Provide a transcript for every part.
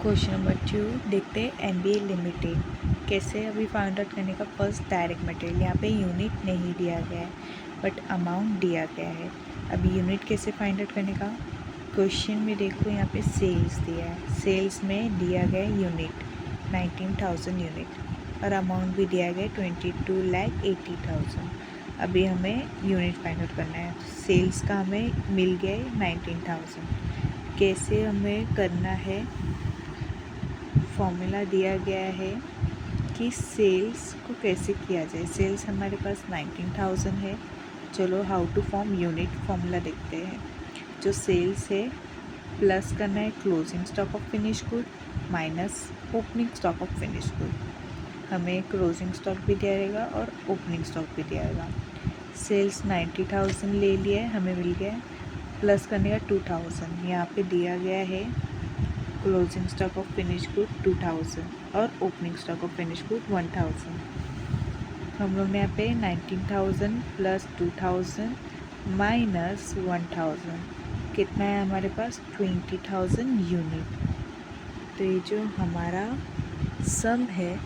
Question number 2 देखते हैं NBA limited कैसे अभी फाइंड आउट करने का। फर्स्ट डायरेक्ट मटेरियल, यहाँ पे यूनिट नहीं दिया गया है बट अमाउंट दिया गया है। अभी यूनिट कैसे फाइंड आउट करने का, क्वेश्चन में देखो यहाँ पे सेल्स दिया है, सेल्स में दिया गया यूनिट 19,000 यूनिट और अमाउंट भी दिया गया 22,80,000। अभी हमें यूनिट फाइंड आउट करना है। सेल्स का हमें मिल गया है 19,000। कैसे हमें करना है, फॉर्मूला दिया गया है कि सेल्स को कैसे किया जाए। सेल्स हमारे पास 19,000 है। चलो how to form unit formula देखते हैं। जो सेल्स है प्लस करना है closing stock of finish good minus opening stock of finish good. हमें क्लोजिंग स्टॉक भी दिया रहेगा और ओपनिंग स्टॉक भी दिया रहेगा। सेल्स 90,000 ले लिया है, हमें मिल गया है। प्लस करने का 2,000, यहाँ पे दिया गया है closing stock of finish good 2,000 और opening stock of finish good 1,000। हम लोग ने यहाँ पे 19,000 प्लस 2,000 माइनस 1,000 कितना है हमारे पास 20,000 यूनिट। तो ये जो हमारा सम है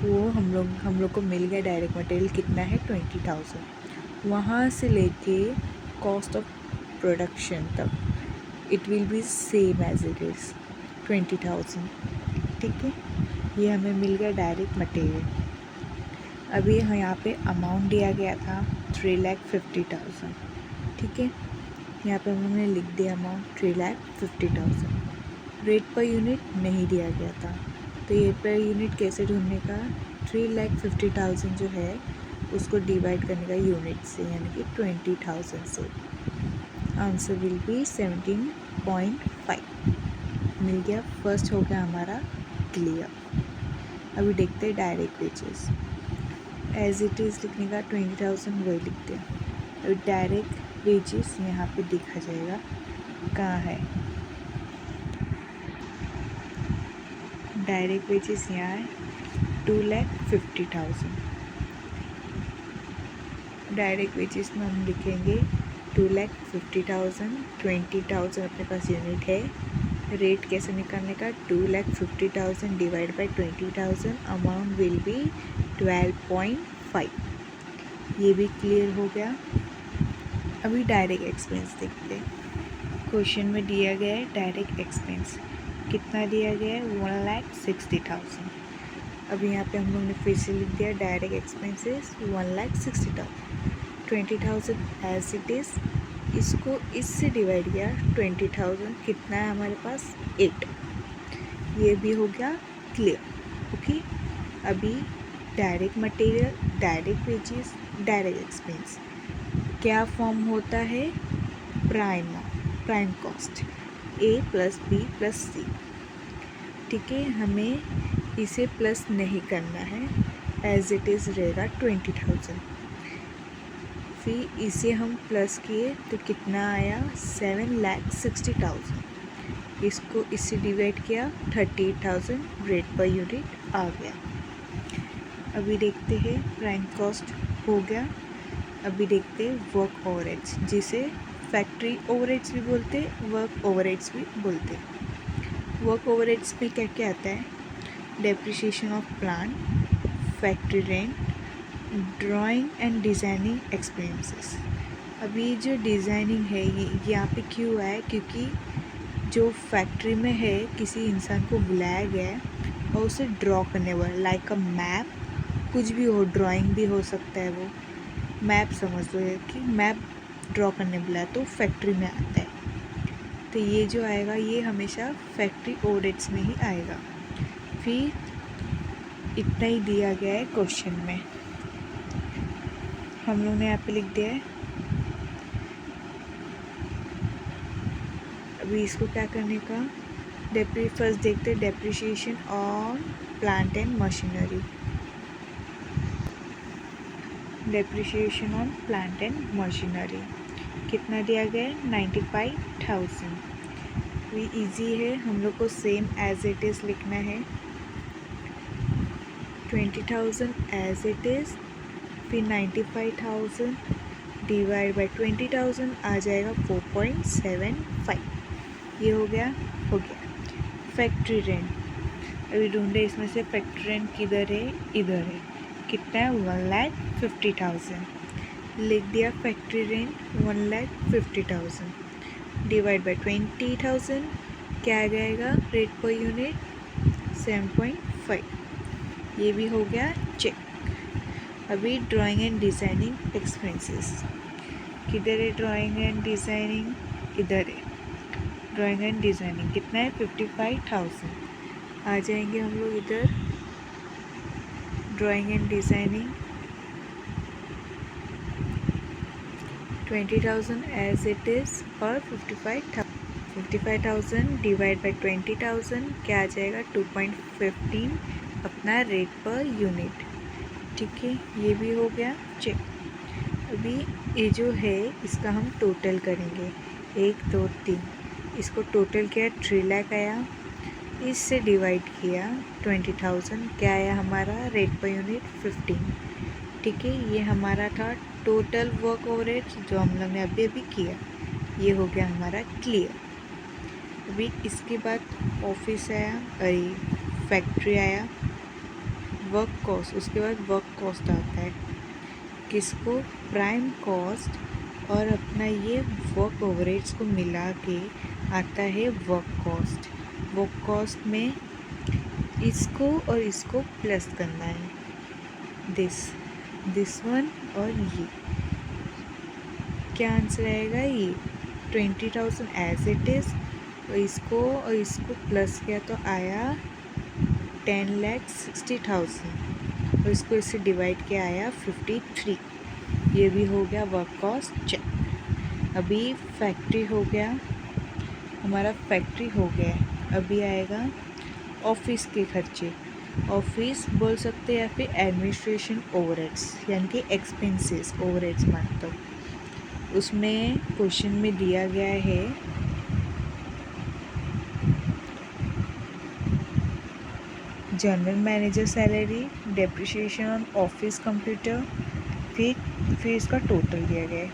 वो हम लोग को मिल गया। डायरेक्ट मटेरियल कितना है 20,000। वहाँ से लेके कॉस्ट ऑफ प्रोडक्शन तक it will be same as it is 20,000। ठीक है, ये हमें मिल गया डायरेक्ट मटेरियल। अभी यहाँ पे अमाउंट दिया गया था 3,50,000। ठीक है, यहाँ पे हमने लिख दिया अमाउंट 3,50,000। रेट पर यूनिट नहीं दिया गया था, तो ये पर यूनिट कैसे ढूंढने का, 3,50,000 जो है उसको डिवाइड करने का यूनिट से, यानी कि 20,000 से। आंसर विल बी 17.5 मिल गया। फर्स्ट हो गया हमारा क्लियर। अभी देखते हैं direct wages. As it is लिखने का 20,000 वही लिखते हैं। अभी डायरेक्ट वेजेस यहाँ पे देखा जाएगा कहाँ है। डायरेक्ट वेजेस यहाँ है 2,50,000। डायरेक्ट वेजेस में हम लिखेंगे 2,50,000, 20,000 अपने पास यूनिट है। रेट कैसे निकालने का, 2,50,000 divide by 20,000, amount will be 12.5। ये भी क्लियर हो गया। अभी डायरेक्ट एक्सपेंस देखते हैं। क्वेश्चन में दिया गया है डायरेक्ट एक्सपेंस कितना दिया गया है 1,60,000। अभी यहाँ पे हम लोग ने फिर से लिख दिया direct expenses 1,60,000। 20,000 as it is, इसको इससे डिवाइड किया 20,000, कितना है हमारे पास 8। ये भी हो गया क्लियर। ओके, अभी direct material, direct wages, direct expense क्या फॉर्म होता है, prime cost A plus B plus C। ठीक है, हमें इसे प्लस नहीं करना है, एज इट इज़ रहेगा 20,000। फिर इसे हम प्लस किए तो कितना आया 7,60,000। इसको इससे डिवाइड किया 38,000, रेट पर यूनिट आ गया। अभी देखते हैं प्राइम कॉस्ट हो गया। अभी देखते हैं वर्क ओवरहेड्स, जिसे फैक्ट्री ओवरहेड्स भी बोलते हैं, वर्क ओवरहेड्स भी बोलते हैं। वर्क ओवरहेड्स में क्या क्या आता है, depreciation of plant, factory rent, drawing and designing expenses. अभी जो डिज़ाइनिंग है ये यहाँ पे क्यों है, क्योंकि जो फैक्ट्री में है किसी इंसान को बुलाया गया है और उसे ड्रॉ करने वाला, लाइक अ मैप, कुछ भी हो, ड्राइंग भी हो सकता है, वो मैप समझ लो कि मैप ड्रॉ करने बुलाया तो फैक्ट्री में आता है। तो ये जो आएगा ये हमेशा फैक्ट्री ओवरहेड्स में ही आएगा। फिर इतना ही दिया गया है क्वेश्चन में, हम लोग ने यहाँ पे लिख दिया है। अभी इसको क्या करने का, फर्स्ट देखते हैं depreciation on plant and machinery. Depreciation on plant and machinery कितना दिया गया है 95,000। भी इजी है, हम लोग को सेम एज इट इज़ लिखना है। 20,000 एज इट इज़, फिर 95,000 डिवाइड बाई 20,000 आ जाएगा 4.75। ये हो गया। फैक्ट्री रेंट, अभी ढूंढे इसमें से फैक्ट्री रेंट किधर है, इधर है, कितना है 1,50,000, लिख दिया फैक्ट्री रेंट 1,50,000 डिवाइड बाय 20,000, क्या आ जाएगा रेट पर यूनिट 7.5। ये भी हो गया चेक। अभी ड्राइंग एंड डिज़ाइनिंग एक्सपेंसेस, किधर है ड्राइंग एंड डिज़ाइनिंग, इधर है ड्राइंग एंड डिज़ाइनिंग, कितना है 55,000। आ जाएंगे हम लोग इधर drawing and designing 20,000 as it is और 55,000 डिवाइड बाई 20,000, क्या आ जाएगा 2.15 अपना रेट पर यूनिट। ठीक है, ये भी हो गया चेक। अभी ये जो है इसका हम टोटल करेंगे, 1 2 3, इसको टोटल किया 3 लाख आया, इससे डिवाइड किया 20,000, क्या आया हमारा रेट पर यूनिट 15। ठीक है, ये हमारा था टोटल वर्क ओवरहेड जो हम लोग ने अभी किया, ये हो गया हमारा क्लियर। अभी इसके बाद ऑफिस आया, अरे फैक्ट्री आया, वर्क कॉस्ट, उसके बाद वर्क कॉस्ट आता है, किसको प्राइम कॉस्ट और अपना ये वर्क ओवरहेड्स को मिला के आता है वर्क कॉस्ट। वर्क कॉस्ट में इसको और इसको प्लस करना है, दिस वन और ये, क्या आंसर आएगा ये 20,000 एज इट इज़, और इसको प्लस किया तो आया 10,60,000, और इसको इससे डिवाइड किया आया 53। ये भी हो गया वर्क कॉस्ट चेक। अभी फैक्ट्री हो गया हमारा, फैक्ट्री हो गया। अभी आएगा ऑफिस के खर्चे, ऑफिस बोल सकते हैं या फिर एडमिनिस्ट्रेशन ओवरहेड्स यानी कि एक्सपेंसेस, ओवरहेड्स मतलब उसमें क्वेश्चन में दिया गया है general manager salary, depreciation on office computer, फिर इसका टोटल दिया गया है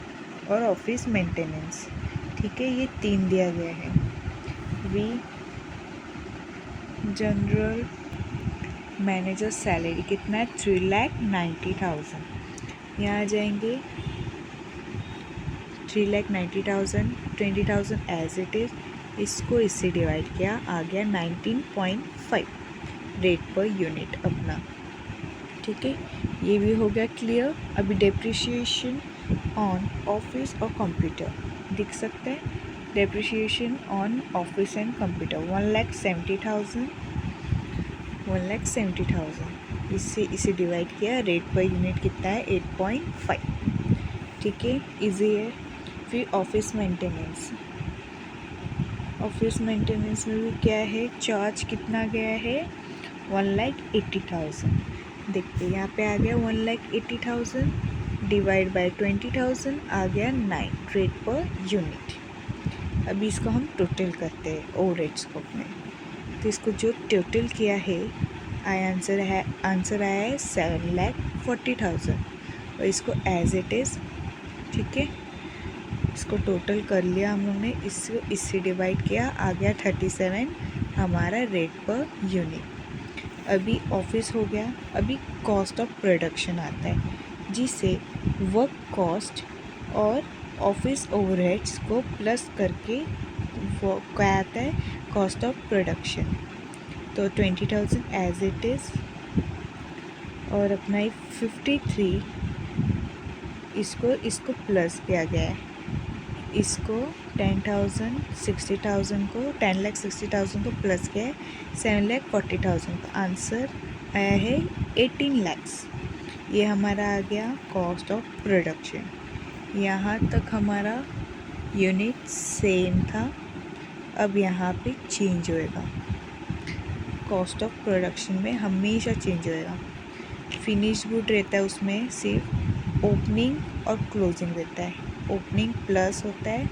और ऑफिस मेंटेनेंस। ठीक है, ये 3 दिया गया है। वी जनरल मैनेजर सैलरी कितना है 3,90,000, यहाँ आ जाएंगे 3,90,000, 20,000 एज इट इज़, इसको इससे डिवाइड किया आ गया 19.5 रेट पर यूनिट अपना। ठीक है, ये भी हो गया क्लियर। अभी डेप्रिसिएशन ऑन ऑफिस और कंप्यूटर दिख सकते हैं, depreciation on office and computer 1,70,000, इससे इसे डिवाइड किया, रेट पर यूनिट कितना है 8.5। ठीक है, इजी है। फिर ऑफिस मेंटेनेंस में भी क्या है, चार्ज कितना गया है 1,80,000। देखते हैं, यहाँ पे आ गया 1,80,000 डिवाइड बाय 20,000 आ गया 9 रेट पर यूनिट। अभी इसको हम टोटल करते हैं ओवरहेड्स को अपने, तो इसको जो टोटल किया है आंसर आया है 7,40,000, और इसको एज इट इज़। ठीक है, इसको टोटल कर लिया हम लोग ने, इससे डिवाइड किया आ गया 37 हमारा रेट पर यूनिट। अभी ऑफिस हो गया। अभी कॉस्ट ऑफ प्रोडक्शन आता है, जिसे वर्क कॉस्ट और ऑफिस ओवरहेड्स को प्लस करके वो क्या आता है कॉस्ट ऑफ प्रोडक्शन। तो 20,000 एज इट इज़ और अपना 53 इसको प्लस किया गया है, इसको 10,60,000 को 10,60,000 को प्लस किया है 7,40,000 का, आंसर आया है 18 lakhs। ये हमारा आ गया कॉस्ट ऑफ प्रोडक्शन। यहाँ तक हमारा यूनिट सेम था, अब यहाँ पे चेंज होएगा। कॉस्ट ऑफ प्रोडक्शन में हमेशा चेंज होएगा। फिनिश गुड रहता है, उसमें सिर्फ ओपनिंग और क्लोजिंग रहता है, ओपनिंग प्लस होता है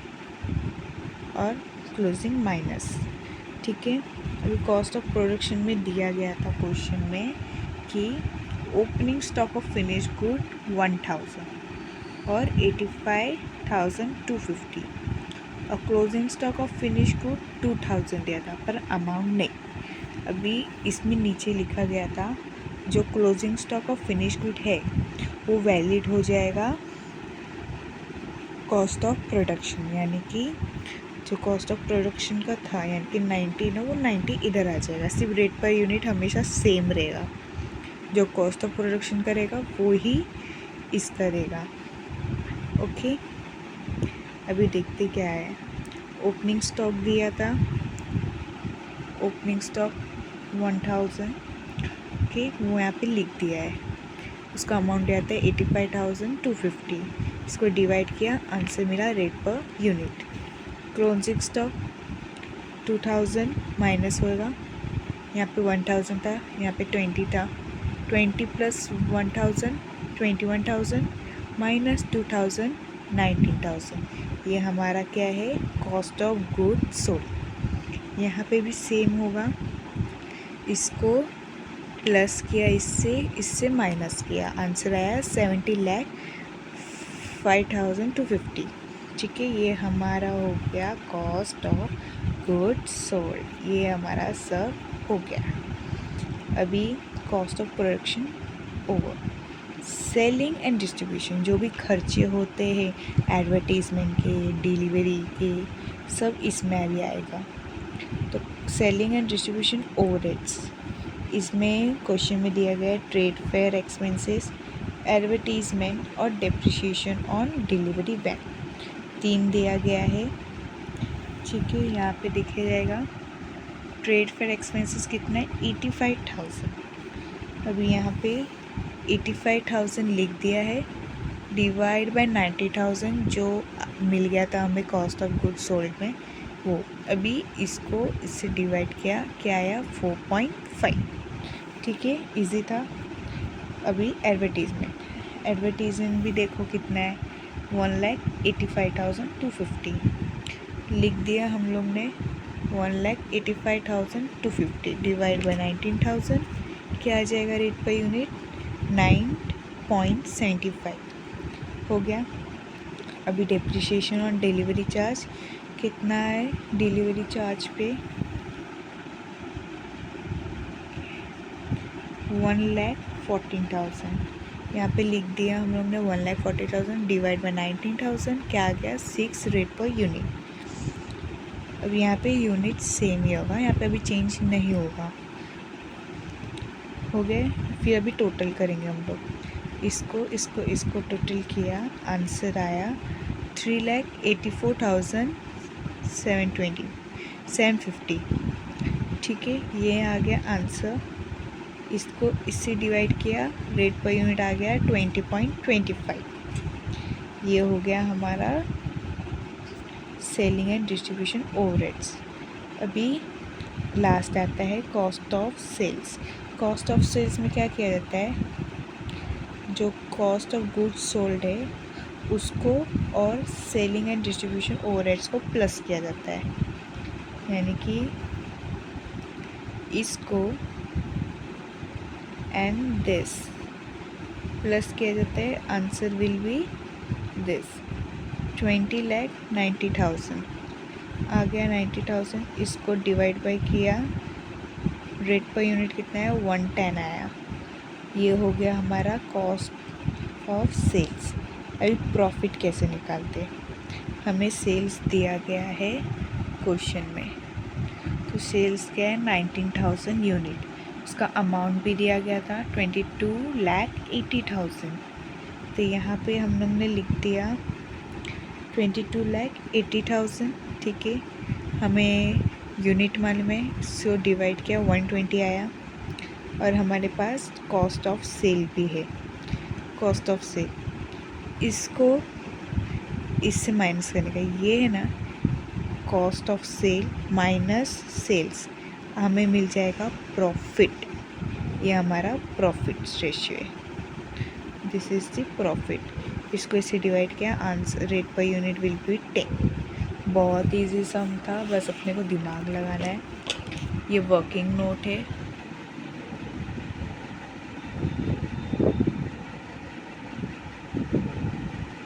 और क्लोजिंग माइनस। ठीक है, अभी कॉस्ट ऑफ प्रोडक्शन में दिया गया था क्वेश्चन में कि opening stock of finish good 1,000 और 85,250, और closing stock of finish good 2000 दिया था, पर अमाउंट नहीं। अभी इसमें नीचे लिखा गया था जो closing stock of finish good है वो वैलिड हो जाएगा कॉस्ट ऑफ प्रोडक्शन, यानी कि जो कॉस्ट ऑफ प्रोडक्शन का था यानी कि 90 ना, वो 90 इधर आ जाएगा। सिर्फ रेट पर यूनिट हमेशा सेम रहेगा, जो कॉस्ट ऑफ प्रोडक्शन करेगा वो ही इसका रहेगा। ओके, अभी देखते क्या है। ओपनिंग स्टॉक दिया था, ओपनिंग स्टॉक 1000, ओके, वो यहाँ पे लिख दिया है। उसका अमाउंट दिया था 85,250। इसको डिवाइड किया, आंसर मिला rate per unit. Closing stock 2000 minus होगा, यहाँ पे 1000 था, यहाँ पे 20 था। 20 प्लस 1000 21,000 माइनस 2000 19,000। ये हमारा क्या है, कॉस्ट ऑफ गुड सोल्ड। यहाँ पे भी सेम होगा, इसको प्लस किया, इससे माइनस किया, आंसर आया 70,05,250। ठीक है, ये हमारा हो गया कॉस्ट ऑफ गुड सोल्ड। ये हमारा सब हो गया। अभी cost of production over. Selling and distribution, जो भी खर्चे होते हैं एडवर्टीज़मेंट के, डिलीवरी के, सब इसमें भी आएगा। तो सेलिंग एंड डिस्ट्रीब्यूशन ओवरहेड्स, इसमें क्वेश्चन में दिया गया है ट्रेड फेयर एक्सपेंसेस, एडवर्टीज़मेंट और डेप्रिसिएशन ऑन डिलीवरी वैन, 3 दिया गया है। ठीक है, यहाँ पे देखा जाएगा ट्रेड फेयर एक्सपेंसेस कितना है, 85,000। अभी यहाँ पे 85,000 लिख दिया है, डिवाइड बाय 90,000 जो मिल गया था हमें कॉस्ट ऑफ गुड सोल्ड में, वो अभी इसको इससे डिवाइड किया, क्या आया 4.5। ठीक है, इजी था। अभी एडवर्टीज़मेंट भी देखो कितना है, 1,85,250 लिख दिया हम लोग ने। 1,85,250 डिवाइड बाई 19,000, क्या आ जाएगा रेट पर यूनिट, 9.75 हो गया। अभी डेप्रिसिएशन ऑन डिलीवरी चार्ज कितना है, डिलीवरी चार्ज पे 1,14,000, यहाँ पे लिख दिया हम लोग ने 1,40,000 डिवाइड बाई 19,000, क्या आ गया 6 रेट पर यूनिट। अब यहाँ पे यूनिट सेम ही होगा, यहाँ पे अभी चेंज नहीं होगा। हो गए, फिर अभी टोटल करेंगे हम लोग, इसको टोटल किया, आंसर आया 3,84,750। ठीक है, ये आ गया आंसर। इसको इससे डिवाइड किया, रेट पर यूनिट आ गया 20.25। ये हो गया हमारा सेलिंग एंड डिस्ट्रीब्यूशन ओवरहेड्स। अभी लास्ट आता है cost of sales. Cost of sales में क्या किया जाता है, जो कॉस्ट ऑफ गुड्स सोल्ड है उसको और सेलिंग एंड डिस्ट्रीब्यूशन ओवरहेड्स को प्लस किया जाता है, यानी कि इसको एंड दिस प्लस किया जाता है, आंसर विल बी दिस 20,90,000 आ गया 90,000। इसको डिवाइड बाई किया, रेट पर यूनिट कितना है 110 आया। ये हो गया हमारा कॉस्ट ऑफ सेल्स। अभी प्रॉफिट कैसे निकालते, हमें सेल्स दिया गया है क्वेश्चन में, तो सेल्स क्या है 19,000 यूनिट, उसका अमाउंट भी दिया गया था 22,80,000। तो यहाँ पे हम लोग ने लिख दिया 22,80,000। ठीक है, हमें यूनिट मालूम है, सो डिवाइड किया 120 आया, और हमारे पास कॉस्ट ऑफ सेल भी है। कॉस्ट ऑफ सेल, इसको इससे माइनस करने का, ये है ना cost of sale minus sales, हमें मिल जाएगा प्रॉफिट। ये हमारा प्रॉफिट रेशियो है, दिस इज़ द प्रॉफिट। इसको इससे डिवाइड किया, answer rate per unit will be 10। बहुत इजी सम था, बस अपने को दिमाग लगाना है। ये वर्किंग नोट है,